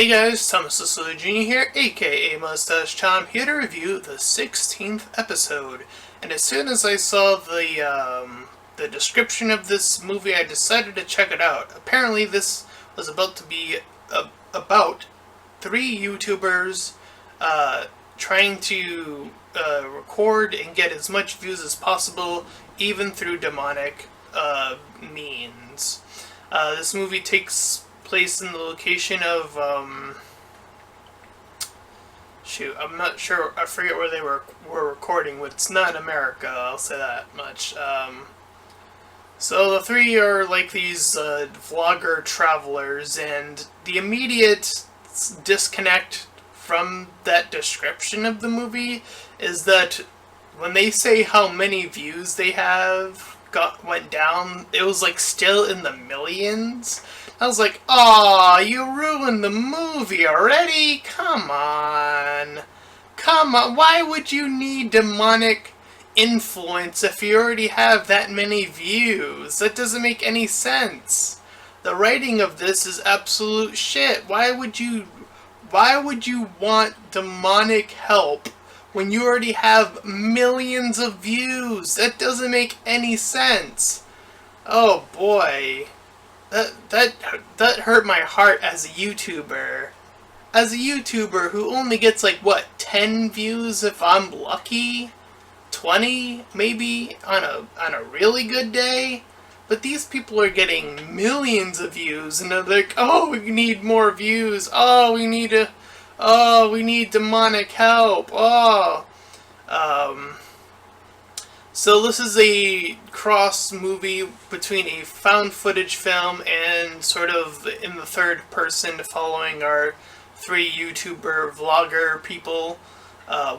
Hey guys, Thomas the Jr. here, aka Mustached Tom, here to review the 16th episode. And as soon as I saw the description of this movie, I decided to check it out. Apparently this was about to be about three YouTubers trying to record and get as much views as possible, even through demonic means. This movie takes place in the location of, I'm not sure, I forget where they were recording, but it's not America, I'll say that much. So the three are like these vlogger travelers, and the immediate disconnect from that description of the movie is that when they say how many views they went down, it was like still in the millions. I was like, aw, you ruined the movie already? Come on. Come on. Why would you need demonic influence if you already have that many views? That doesn't make any sense. The writing of this is absolute shit. Why would you want demonic help when you already have millions of views? That doesn't make any sense. Oh boy. That hurt my heart as a YouTuber. As a YouTuber who only gets like, what, 10 views if I'm lucky? 20 maybe on a really good day? But these people are getting millions of views and they're like, oh, we need more views. Oh, we need demonic help. Oh. So this is a cross movie between a found footage film and sort of in the third person following our three YouTuber vlogger people,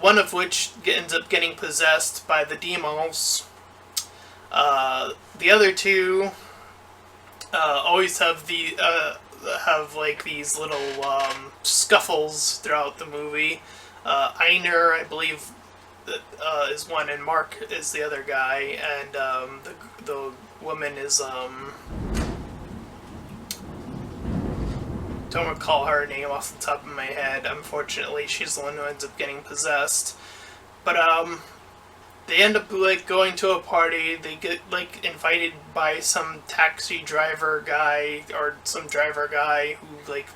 one of which ends up getting possessed by the demons. The other two always have like these little scuffles throughout the movie. Einer, I believe, is one, and Mark is the other guy, and the woman is don't recall her name off the top of my head. Unfortunately, she's the one who ends up getting possessed. But they end up like going to a party. They get like invited by some taxi driver guy or some driver guy who like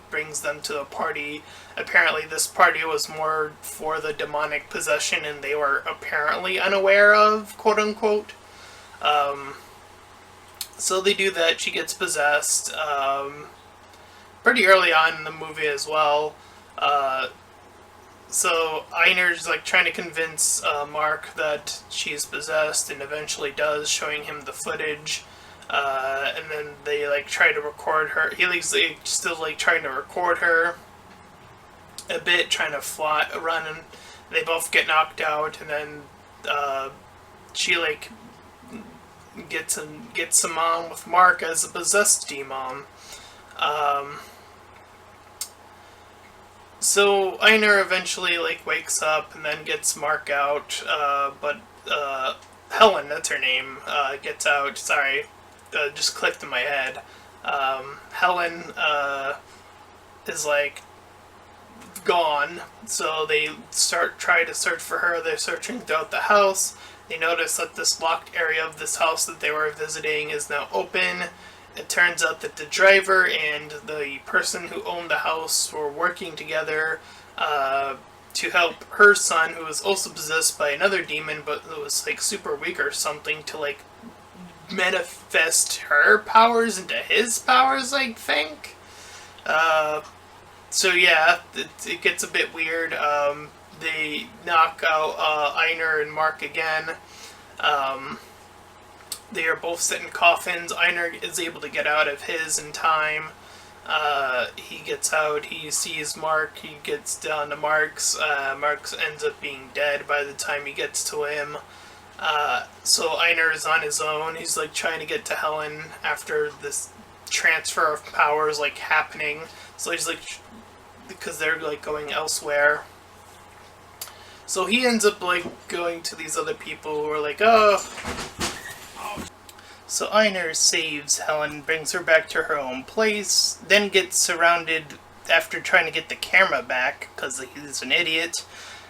brings them to a party. Apparently this party was more for the demonic possession and they were apparently unaware of, quote unquote. So they do that. She gets possessed pretty early on in the movie as well. So Einer's like trying to convince Mark that she's possessed and eventually does, showing him the footage. And then they like try to record her. He's like still like trying to record her a bit, trying to run, and they both get knocked out. And then she like gets some on with Mark as a possessed demon. So Einer eventually like wakes up and then gets Mark out, but Helen, that's her name, gets out. Sorry. Just clicked in my head. Helen is like gone, so they try to search for her. They're searching throughout the house. They notice that this locked area of this house that they were visiting is now open. It turns out that the driver and the person who owned the house were working together to help her son, who was also possessed by another demon, but who was like super weak or something, to like manifest her powers into his powers, I think. So yeah, it gets a bit weird. They knock out Einer and Mark again. They are both set in coffins. Einer is able to get out of his in time. He gets out, he sees Mark, he gets down to Mark's. Mark's ends up being dead by the time he gets to him. So Einer is on his own. He's like trying to get to Helen after this transfer of powers like happening. So he's like, because they're like going elsewhere. So he ends up like going to these other people who are like, oh. So Einer saves Helen, brings her back to her own place, then gets surrounded after trying to get the camera back, because he's an idiot,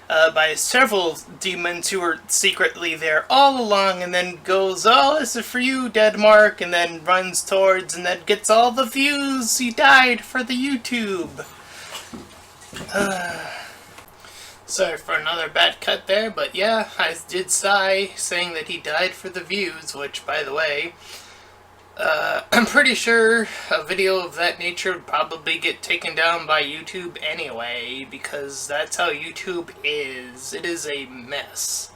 by several demons who were secretly there all along, and then goes, "Oh, this is for you, Dead Mark," and then runs towards, and then gets all the views. He died for the YouTube. Sorry for another bad cut there, but yeah, I did sigh, saying that he died for the views, which, by the way, I'm pretty sure a video of that nature would probably get taken down by YouTube anyway, because that's how YouTube is. It is a mess.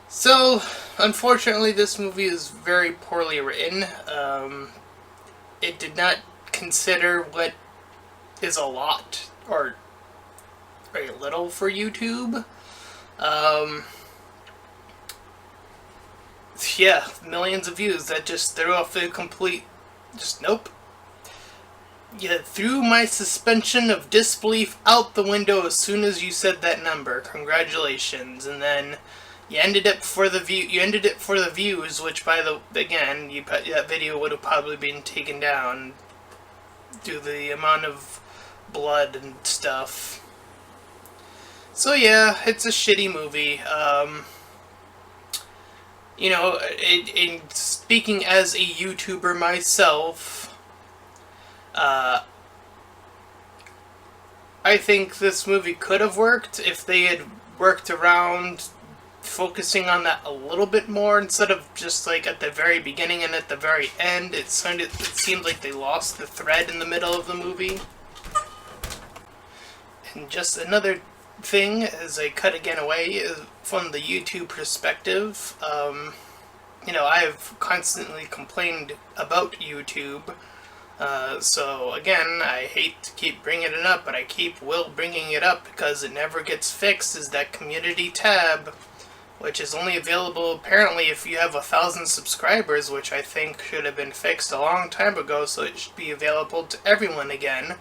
So, unfortunately, this movie is very poorly written. It did not consider what is a lot, or very little for YouTube. Yeah, millions of views. That just threw off the complete... just nope. You threw my suspension of disbelief out the window as soon as you said that number. Congratulations. And then you ended it for the view. You ended it for the views, which again, that video would have probably been taken down due to the amount of blood and stuff. So yeah, it's a shitty movie. You know, in speaking as a YouTuber myself, I think this movie could have worked if they had worked around focusing on that a little bit more instead of just like at the very beginning and at the very end. It seemed like they lost the thread in the middle of the movie. And just another thing, as I cut again away, is from the YouTube perspective. You know, I have constantly complained about YouTube, so again, I hate to keep bringing it up, but I will bringing it up because it never gets fixed, is that community tab, which is only available apparently if you have 1,000 subscribers, which I think should have been fixed a long time ago, so it should be available to everyone again.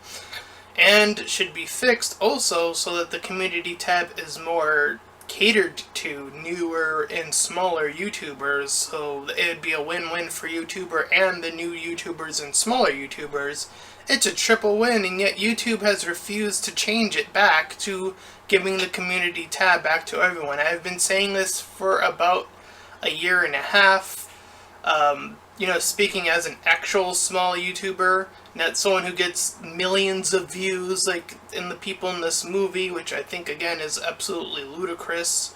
And should be fixed also so that the community tab is more catered to newer and smaller YouTubers, so it would be a win-win for YouTuber and the new YouTubers and smaller YouTubers. It's a triple win, and yet YouTube has refused to change it back to giving the community tab back to everyone. I've been saying this for about a year and a half. You know, speaking as an actual small YouTuber, not someone who gets millions of views like in the people in this movie, which I think again is absolutely ludicrous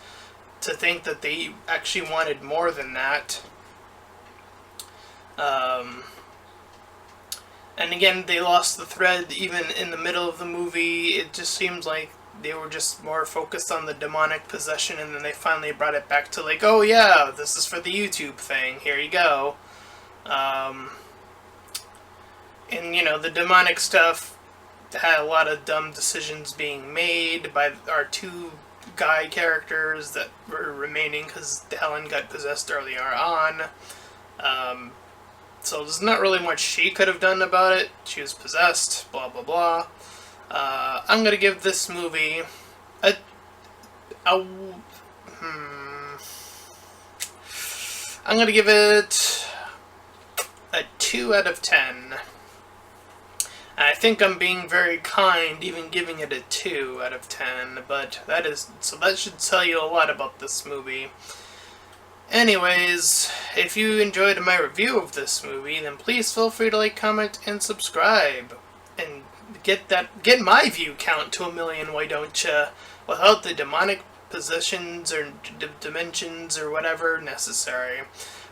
to think that they actually wanted more than that. And again, they lost the thread even in the middle of the movie. It just seems like they were just more focused on the demonic possession, and then they finally brought it back to like, oh yeah, this is for the YouTube thing, here you go. And, you know, the demonic stuff had a lot of dumb decisions being made by our two guy characters that were remaining because Helen got possessed earlier on. So there's not really much she could have done about it. She was possessed, blah, blah, blah. I'm going to give this movie I'm going to give it a 2 out of 10. I think I'm being very kind, even giving it a 2 out of 10, but that should tell you a lot about this movie. Anyways, if you enjoyed my review of this movie, then please feel free to like, comment, and subscribe. And get my view count to 1 million, why don't you? Without the demonic possessions or dimensions or whatever necessary.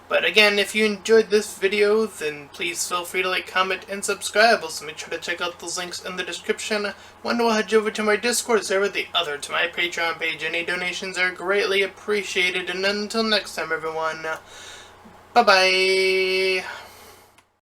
But again, if you enjoyed this video, then please feel free to like, comment, and subscribe. Also, make sure to check out those links in the description. One will head you over to my Discord server, the other to my Patreon page. Any donations are greatly appreciated. And until next time, everyone, bye-bye.